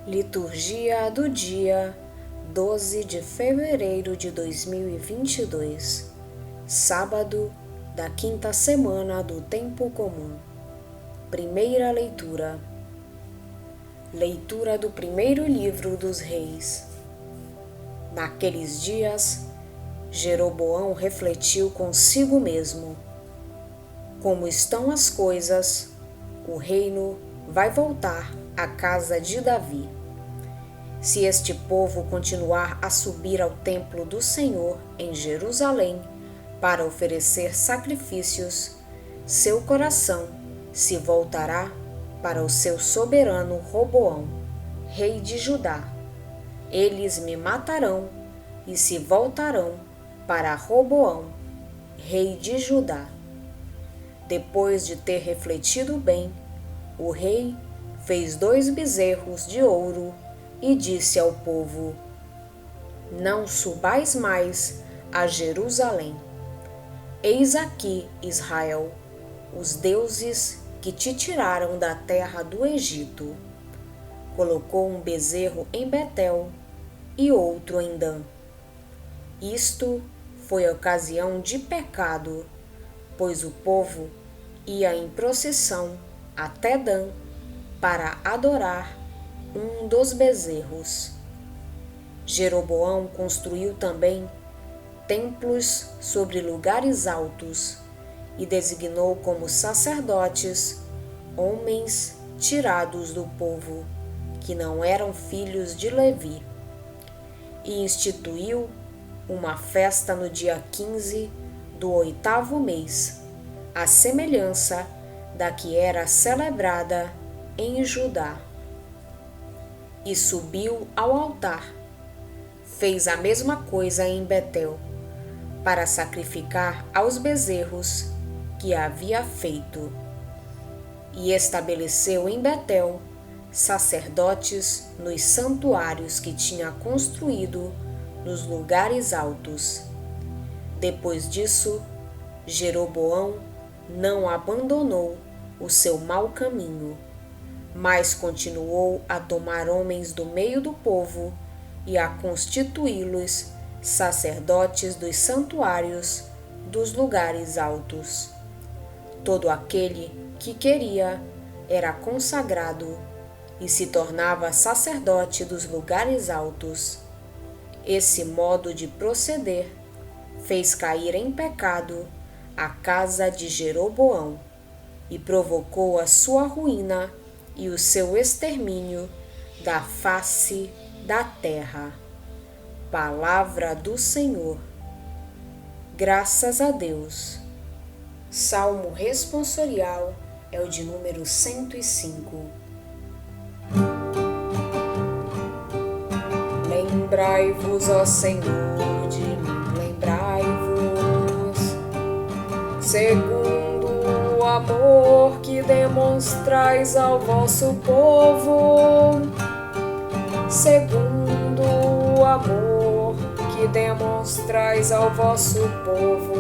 Liturgia do dia 12 de fevereiro de 2022, sábado da quinta semana do Tempo Comum. Primeira leitura. Leitura do primeiro livro dos Reis. Naqueles dias, Jeroboão refletiu consigo mesmo: como estão as coisas, o reino vai voltar à casa de Davi. Se este povo continuar a subir ao templo do Senhor em Jerusalém para oferecer sacrifícios, seu coração se voltará para o seu soberano Roboão, rei de Judá. Eles me matarão e se voltarão para Roboão, rei de Judá. Depois de ter refletido bem, o rei fez 2 bezerros de ouro e disse ao povo: não subais mais a Jerusalém. Eis aqui, Israel, os deuses que te tiraram da terra do Egito. Colocou um bezerro em Betel e outro em Dan. Isto foi ocasião de pecado, pois o povo ia em procissão até Dan para adorar um dos bezerros. Jeroboão construiu também templos sobre lugares altos e designou como sacerdotes homens tirados do povo, que não eram filhos de Levi, e instituiu uma festa no dia 15 do 8º mês, à semelhança da que era celebrada em Judá. E subiu ao altar. Fez a mesma coisa em Betel, para sacrificar aos bezerros que havia feito. E estabeleceu em Betel sacerdotes nos santuários que tinha construído nos lugares altos. Depois disso, Jeroboão não abandonou o seu mau caminho, mas continuou a tomar homens do meio do povo e a constituí-los sacerdotes dos santuários dos lugares altos. Todo aquele que queria era consagrado e se tornava sacerdote dos lugares altos. Esse modo de proceder fez cair em pecado a casa de Jeroboão e provocou a sua ruína e o seu extermínio da face da terra. Palavra do Senhor. Graças a Deus. Salmo responsorial é o de número 105. Lembrai-vos, ó Senhor, de mim, lembrai-vos, segundo o amor que demonstrais ao vosso povo, segundo o amor que demonstrais ao vosso povo.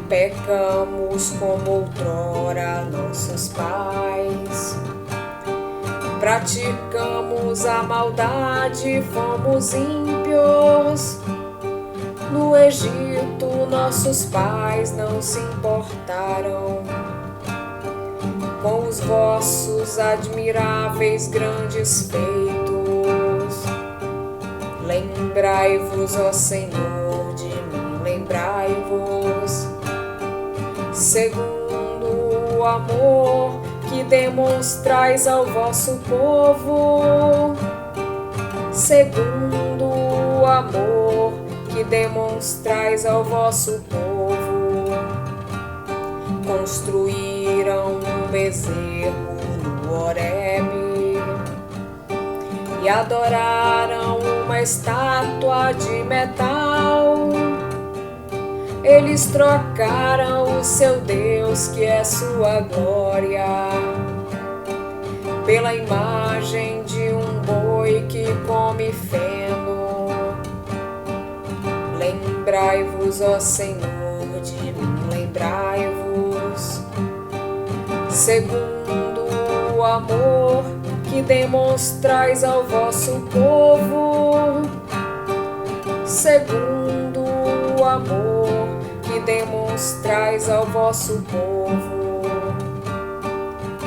Pecamos como outrora nossos pais, praticamos a maldade, fomos ímpios. No Egito nossos pais não se importaram com os vossos admiráveis grandes feitos. Lembrai-vos, ó Senhor, de mim, lembrai-vos, segundo o amor que demonstrais ao vosso povo, segundo o amor que demonstrais ao vosso povo. Construíram um bezerro no Horebe e adoraram uma estátua de metal. Eles trocaram o seu Deus, que é sua glória, pela imagem de um boi que come feno. Lembrai-vos, ó Senhor, de mim, lembrai-vos, segundo o amor que demonstrais ao vosso povo, segundo o amor que demonstrais ao vosso povo.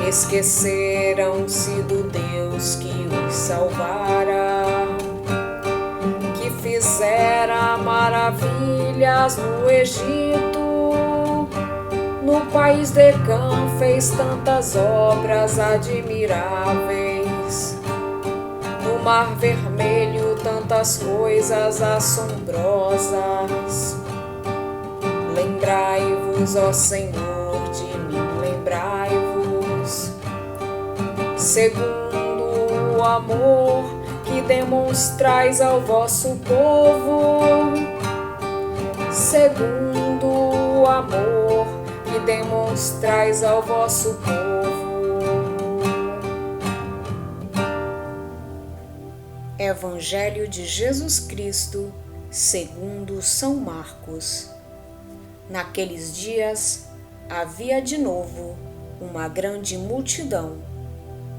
Esqueceram-se do Deus que os salvara, que fizera maravilhas no Egito. No país de Cã fez tantas obras admiráveis. No Mar Vermelho tantas coisas assombrosas. Lembrai-vos, ó Senhor, de mim, lembrai-vos, segundo o amor que demonstrais ao vosso povo, segundo o amor que demonstrais ao vosso povo. Evangelho de Jesus Cristo, segundo São Marcos. Naqueles dias havia de novo uma grande multidão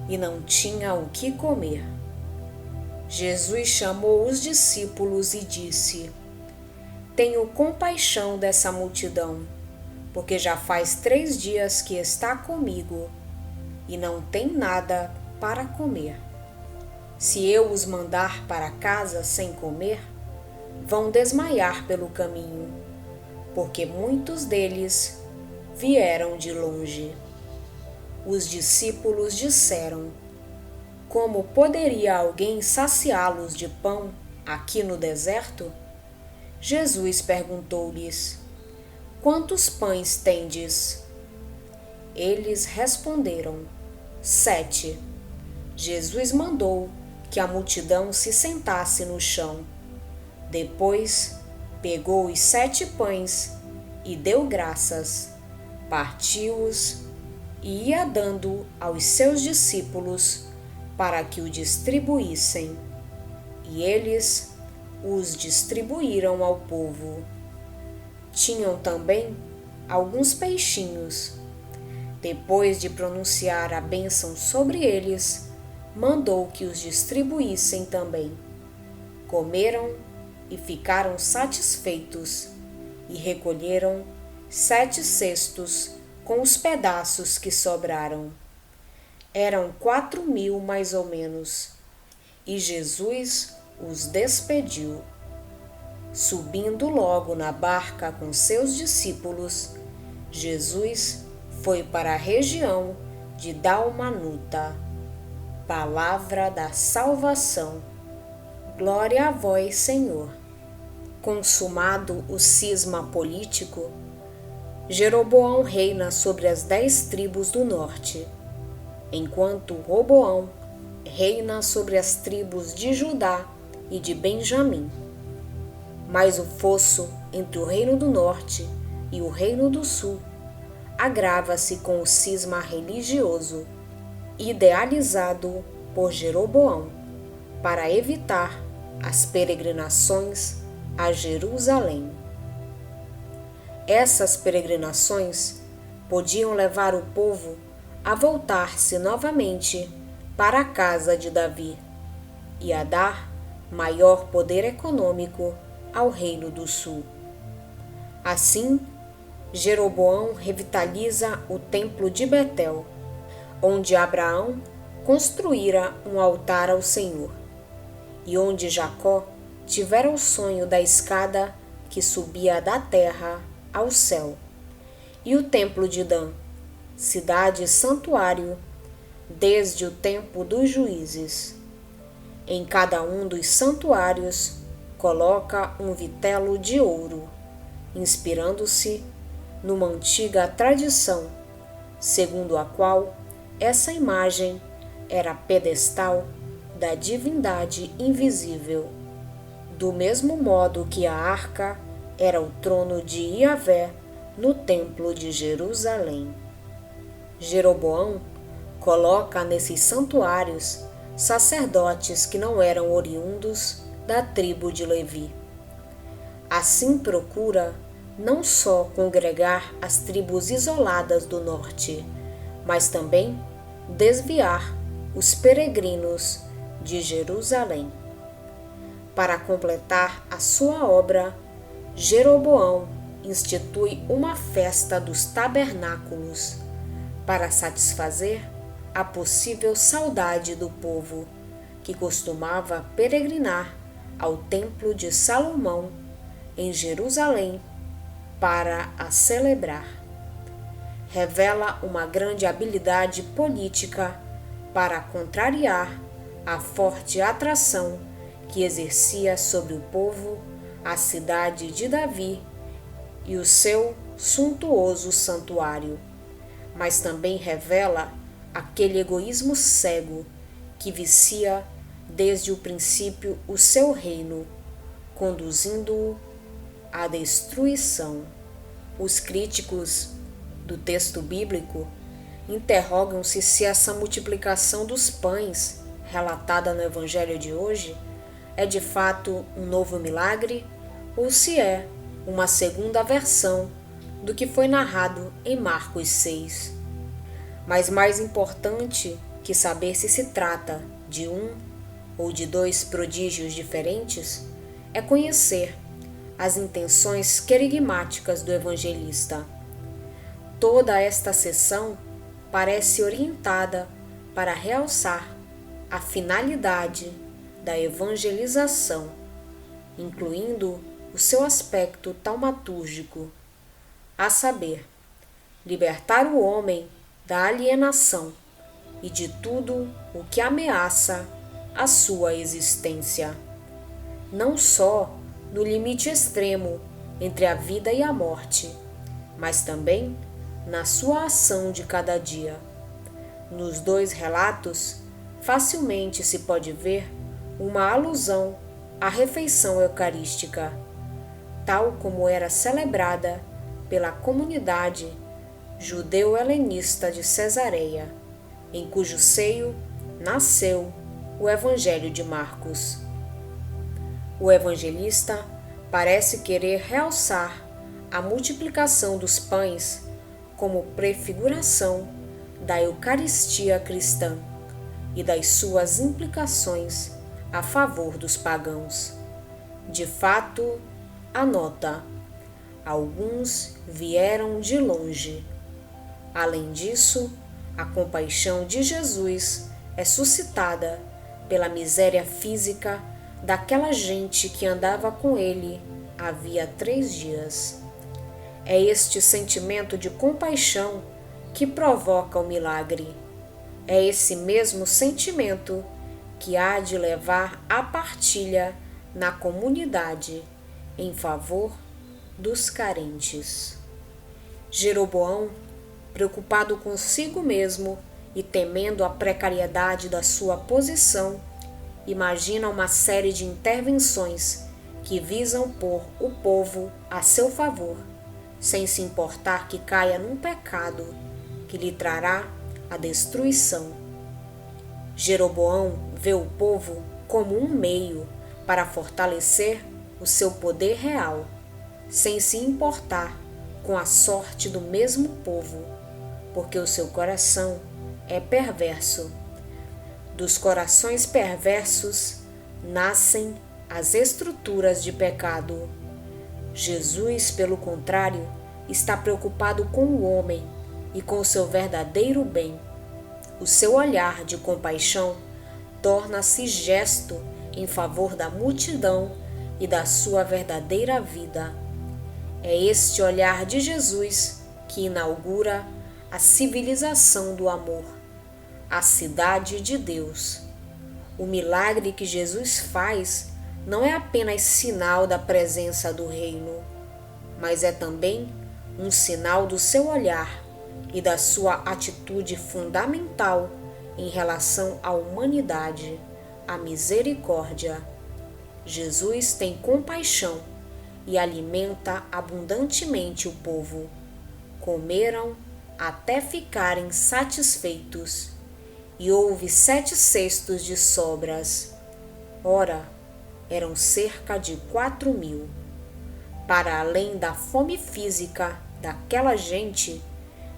e não tinha o que comer. Jesus chamou os discípulos e disse: Tenho compaixão dessa multidão, porque já faz 3 dias que está comigo e não tem nada para comer. Se eu os mandar para casa sem comer, vão desmaiar pelo caminho, porque muitos deles vieram de longe. Os discípulos disseram: Como poderia alguém saciá-los de pão aqui no deserto? Jesus perguntou-lhes: Quantos pães tendes? Eles responderam: 7. Jesus mandou que a multidão se sentasse no chão. Depois pegou os 7 pães e deu graças, partiu-os e ia dando aos seus discípulos para que o distribuíssem. E eles os distribuíram ao povo. Tinham também alguns peixinhos. Depois de pronunciar a bênção sobre eles, mandou que os distribuíssem também. Comeram e ficaram satisfeitos, e recolheram 7 cestos com os pedaços que sobraram. Eram 4.000 mais ou menos, e Jesus os despediu. Subindo logo na barca com seus discípulos, Jesus foi para a região de Dalmanuta. Palavra da salvação. Glória a vós, Senhor. Consumado o cisma político, Jeroboão reina sobre as 10 tribos do norte, enquanto Roboão reina sobre as tribos de Judá e de Benjamim. Mas o fosso entre o reino do norte e o reino do sul agrava-se com o cisma religioso, idealizado por Jeroboão para evitar as peregrinações a Jerusalém. Essas peregrinações podiam levar o povo a voltar-se novamente para a casa de Davi e a dar maior poder econômico ao reino do sul. Assim, Jeroboão revitaliza o templo de Betel, onde Abraão construíra um altar ao Senhor, e onde Jacó tivera o sonho da escada que subia da terra ao céu, e o templo de Dan, cidade-santuário, desde o tempo dos juízes. Em cada um dos santuários coloca um vitelo de ouro, inspirando-se numa antiga tradição, segundo a qual essa imagem era pedestal da divindade invisível, do mesmo modo que a arca era o trono de Iavé no templo de Jerusalém. Jeroboão coloca nesses santuários sacerdotes que não eram oriundos da tribo de Levi. Assim procura não só congregar as tribos isoladas do norte, mas também desviar os peregrinos de Jerusalém. Para completar a sua obra, Jeroboão institui uma festa dos tabernáculos para satisfazer a possível saudade do povo que costumava peregrinar ao Templo de Salomão em Jerusalém para a celebrar. Revela uma grande habilidade política para contrariar a forte atração que exercia sobre o povo a cidade de Davi e o seu suntuoso santuário, mas também revela aquele egoísmo cego que vicia desde o princípio o seu reino, conduzindo-o à destruição. Os críticos do texto bíblico interrogam-se se essa multiplicação dos pães relatada no Evangelho de hoje é de fato um novo milagre ou se é uma segunda versão do que foi narrado em Marcos 6. Mas mais importante que saber se se trata de um ou de dois prodígios diferentes é conhecer as intenções querigmáticas do evangelista. Toda esta seção parece orientada para realçar a finalidade da evangelização, incluindo o seu aspecto taumatúrgico, a saber, libertar o homem da alienação e de tudo o que ameaça a sua existência, não só no limite extremo entre a vida e a morte, mas também na sua ação de cada dia. Nos dois relatos, facilmente se pode ver uma alusão à refeição eucarística, tal como era celebrada pela comunidade judeu-helenista de Cesareia, em cujo seio nasceu o Evangelho de Marcos. O evangelista parece querer realçar a multiplicação dos pães como prefiguração da Eucaristia cristã e das suas implicações a favor dos pagãos. De fato, anota, alguns vieram de longe. Além disso, a compaixão de Jesus é suscitada pela miséria física daquela gente que andava com ele havia 3 dias. É este sentimento de compaixão que provoca o milagre. É esse mesmo sentimento que há de levar à partilha na comunidade em favor dos carentes. Jeroboão, preocupado consigo mesmo e temendo a precariedade da sua posição, imagina uma série de intervenções que visam pôr o povo a seu favor, sem se importar que caia num pecado que lhe trará a destruição. Jeroboão vê o povo como um meio para fortalecer o seu poder real, sem se importar com a sorte do mesmo povo, porque o seu coração é perverso. Dos corações perversos nascem as estruturas de pecado. Jesus, pelo contrário, está preocupado com o homem e com o seu verdadeiro bem. O seu olhar de compaixão torna-se gesto em favor da multidão e da sua verdadeira vida. É este olhar de Jesus que inaugura a civilização do amor, a cidade de Deus. O milagre que Jesus faz não é apenas sinal da presença do reino, mas é também um sinal do seu olhar e da sua atitude fundamental em relação à humanidade, à misericórdia. Jesus tem compaixão e alimenta abundantemente o povo. Comeram até ficarem satisfeitos, e houve 7 cestos de sobras. Ora, eram cerca de 4.000. Para além da fome física daquela gente,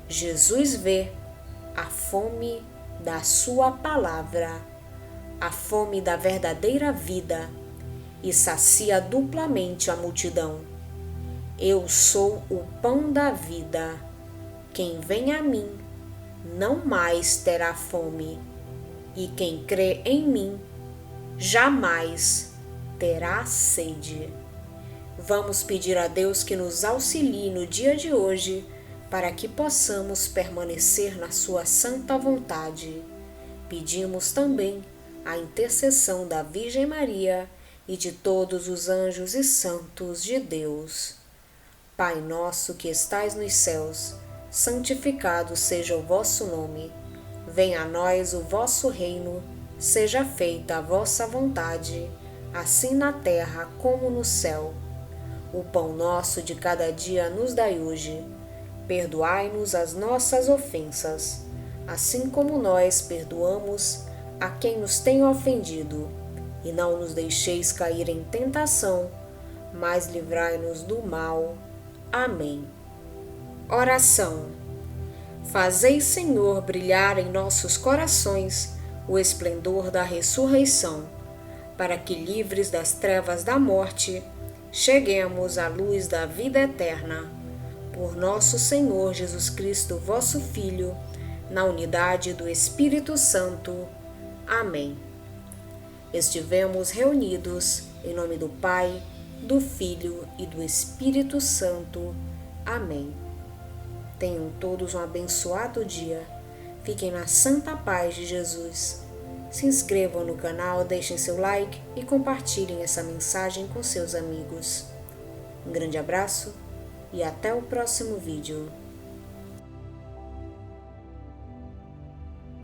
Jesus vê a fome da sua palavra, a fome da verdadeira vida, e sacia duplamente a multidão. Eu sou o pão da vida. Quem vem a mim não mais terá fome, e quem crê em mim jamais terá sede. Vamos pedir a Deus que nos auxilie no dia de hoje, para que possamos permanecer na sua santa vontade. Pedimos também a intercessão da Virgem Maria e de todos os anjos e santos de Deus. Pai nosso que estais nos céus, santificado seja o vosso nome. Venha a nós o vosso reino, seja feita a vossa vontade, assim na terra como no céu. O pão nosso de cada dia nos dai hoje. Perdoai-nos as nossas ofensas, assim como nós perdoamos a quem nos tem ofendido. E não nos deixeis cair em tentação, mas livrai-nos do mal. Amém. Oração. Fazei, Senhor, brilhar em nossos corações o esplendor da ressurreição, para que, livres das trevas da morte, cheguemos à luz da vida eterna. Por nosso Senhor Jesus Cristo, vosso Filho, na unidade do Espírito Santo. Amém. Estivemos reunidos em nome do Pai, do Filho e do Espírito Santo. Amém. Tenham todos um abençoado dia. Fiquem na santa paz de Jesus. Se inscrevam no canal, deixem seu like e compartilhem essa mensagem com seus amigos. Um grande abraço e até o próximo vídeo.